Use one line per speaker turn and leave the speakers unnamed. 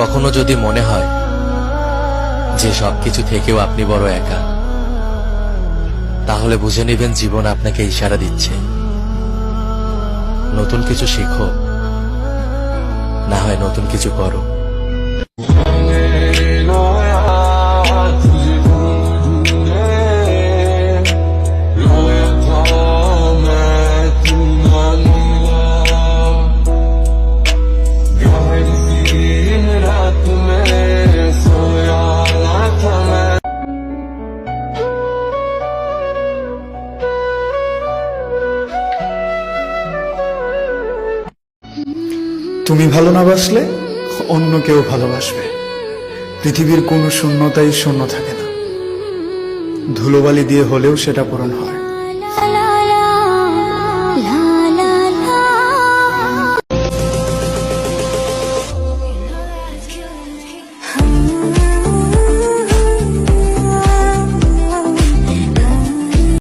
কখনো যদি মনে হয় যে সবকিছু থেকেও আপনি বড় একা, তাহলে বুঝে নেবেন জীবন আপনাকে ইশারা দিচ্ছে, নতুন কিছু শিখো, না হয় নতুন কিছু করো।
তুমি ভালো না বাসলে অন্য কেউ ভালোবাসবে। পৃথিবীর কোনো শূন্যতাই শূন্য থাকে না, ধুলোবালি দিয়ে হলেও সেটা পূরণ হয়।